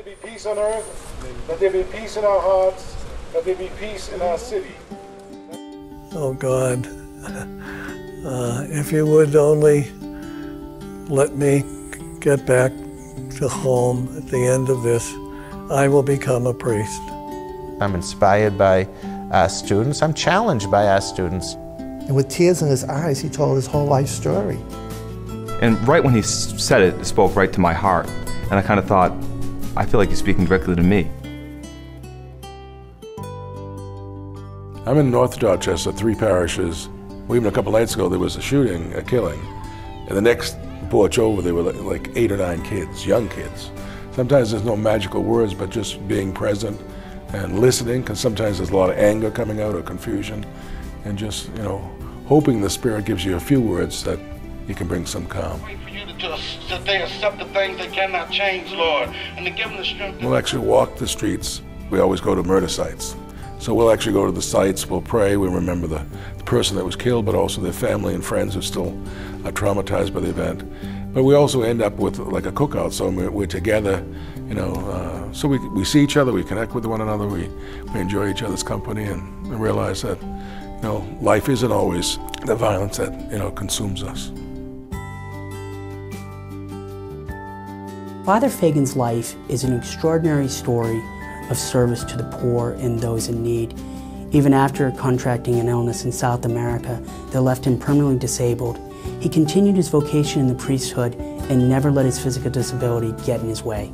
be peace on earth, let there be peace in our hearts, let there be peace in our city. Oh God, if you would only let me get back to home at the end of this, I will become a priest. I'm inspired by our students. I'm challenged by our students. And with tears in his eyes, he told his whole life story. And right when he said it, it spoke right to my heart. And I kind of thought, I feel like he's speaking directly to me. I'm in North Dorchester, 3 parishes. Well, even a couple nights ago, there was a shooting, a killing. And the next porch over, there were like 8 or 9 kids, young kids. Sometimes there's no magical words, but just being present and listening, because sometimes there's a lot of anger coming out or confusion. And just, you know, hoping the Spirit gives you a few words that you can bring some calm. Wait for you that they accept the things they cannot change, Lord, and to give them the strength. We'll actually walk the streets. We always go to murder sites. So we'll actually go to the sites, we'll pray, we remember the person that was killed, but also their family and friends who still are traumatized by the event. But we also end up with like a cookout, so we're together, you know, so we see each other, we connect with one another, we enjoy each other's company, and we realize that, you know, life isn't always the violence that, you know, consumes us. Father Fagan's life is an extraordinary story of service to the poor and those in need. Even after contracting an illness in South America that left him permanently disabled, he continued his vocation in the priesthood and never let his physical disability get in his way.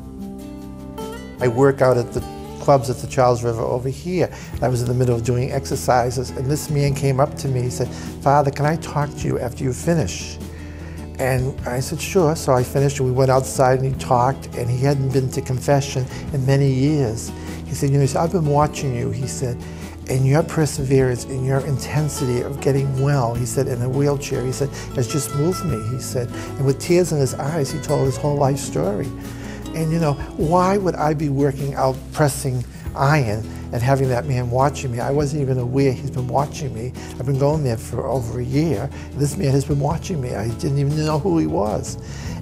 I work out at the clubs at the Charles River over here. I was in the middle of doing exercises, and this man came up to me. He said, "Father, can I talk to you after you finish?" And I said, sure. So I finished, and we went outside, and he talked, and he hadn't been to confession in many years. He said, you know, I've been watching you, he said, and your perseverance and your intensity of getting well, he said, in a wheelchair, he said, has just moved me, he said. And with tears in his eyes, he told his whole life story. And you know, why would I be working out pressing iron and having that man watching me? I wasn't even aware he's been watching me. I've been going there for over a year. This man has been watching me. I didn't even know who he was.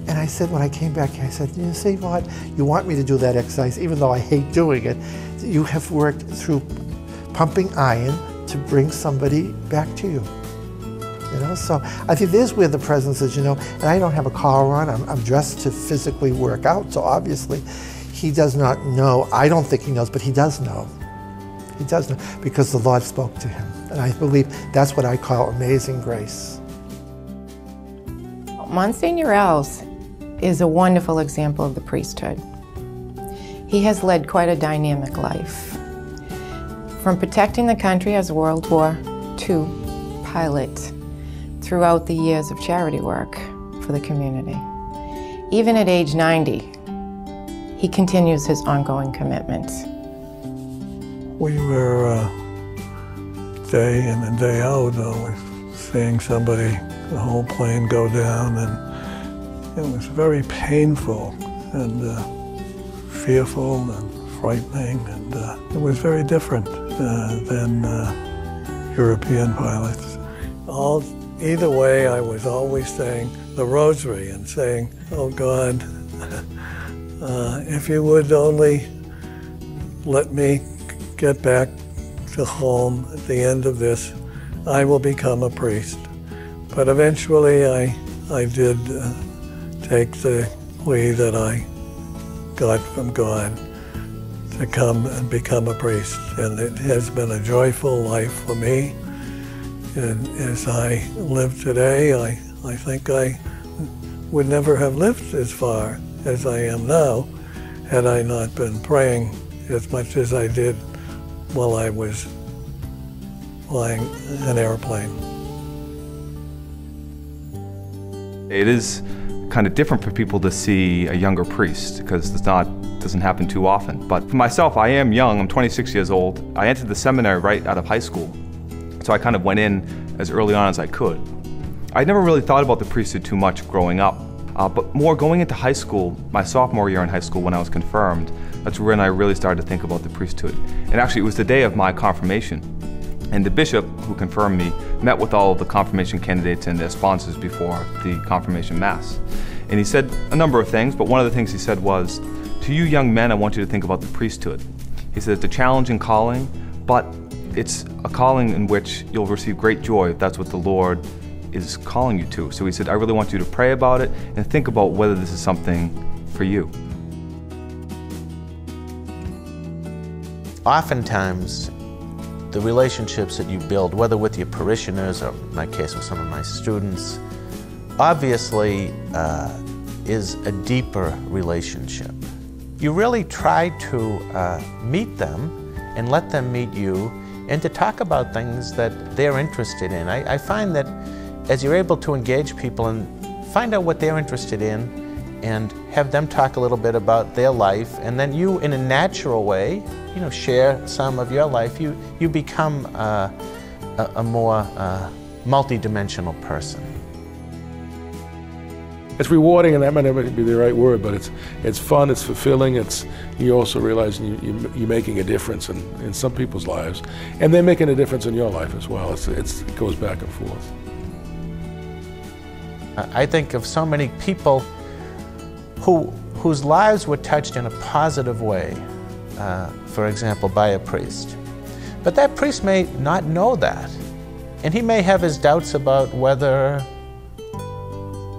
And I said, when I came back here, I said, you know, see what? You want me to do that exercise, even though I hate doing it. You have worked through pumping iron to bring somebody back to you. You know, so I think there's where the presence is, you know, and I don't have a collar on. I'm dressed to physically work out, so obviously he does not know. I don't think he knows, but he does know. He does know because the Lord spoke to him. And I believe that's what I call amazing grace. Monsignor Els is a wonderful example of the priesthood. He has led quite a dynamic life. From protecting the country as a World War II pilot, throughout the years of charity work for the community. Even at age 90, he continues his ongoing commitment. We were day in and day out always seeing somebody, the whole plane go down, and it was very painful and fearful and frightening, and it was very different than European pilots. Either way, I was always saying the rosary and saying, oh God, if you would only let me get back to home at the end of this, I will become a priest. But eventually I did take the plea that I got from God to come and become a priest. And it has been a joyful life for me. And as I live today, I think I would never have lived as far as I am now had I not been praying as much as I did while I was flying an airplane. It is kind of different for people to see a younger priest because it doesn't happen too often. But for myself, I am young, I'm 26 years old. I entered the seminary right out of high school. So I kind of went in as early on as I could. I never really thought about the priesthood too much growing up, but more going into high school, my sophomore year in high school when I was confirmed, that's when I really started to think about the priesthood. And actually it was the day of my confirmation. And the bishop who confirmed me met with all of the confirmation candidates and their sponsors before the confirmation mass. And he said a number of things, but one of the things he said was, To you young men, I want you to think about the priesthood. He said it's a challenging calling, but it's a calling in which you'll receive great joy if that's what the Lord is calling you to. So he said, I really want you to pray about it and think about whether this is something for you. Oftentimes, the relationships that you build, whether with your parishioners or in my case with some of my students, obviously is a deeper relationship. You really try to meet them and let them meet you and to talk about things that they're interested in. I find that as you're able to engage people and find out what they're interested in and have them talk a little bit about their life, and then you, in a natural way, share some of your life, you become a more multi-dimensional person. It's rewarding, and that might never be the right word, but it's fun, it's fulfilling, you also realize you're making a difference in some people's lives, and they're making a difference in your life as well. It goes back and forth. I think of so many people whose lives were touched in a positive way, for example, by a priest. But that priest may not know that, and he may have his doubts about whether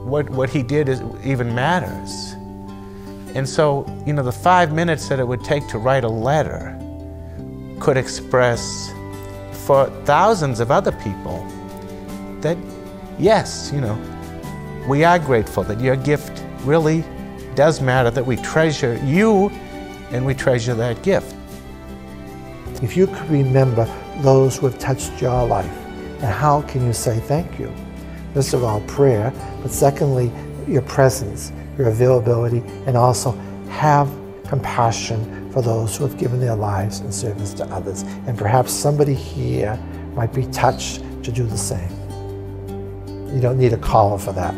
what he did even matters. And so, the 5 minutes that it would take to write a letter could express for thousands of other people that, yes, we are grateful that your gift really does matter, that we treasure you and we treasure that gift. If you could remember those who have touched your life, and how can you say thank you? First of all, prayer, but secondly, your presence, your availability, and also have compassion for those who have given their lives in service to others. And perhaps somebody here might be touched to do the same. You don't need a caller for that.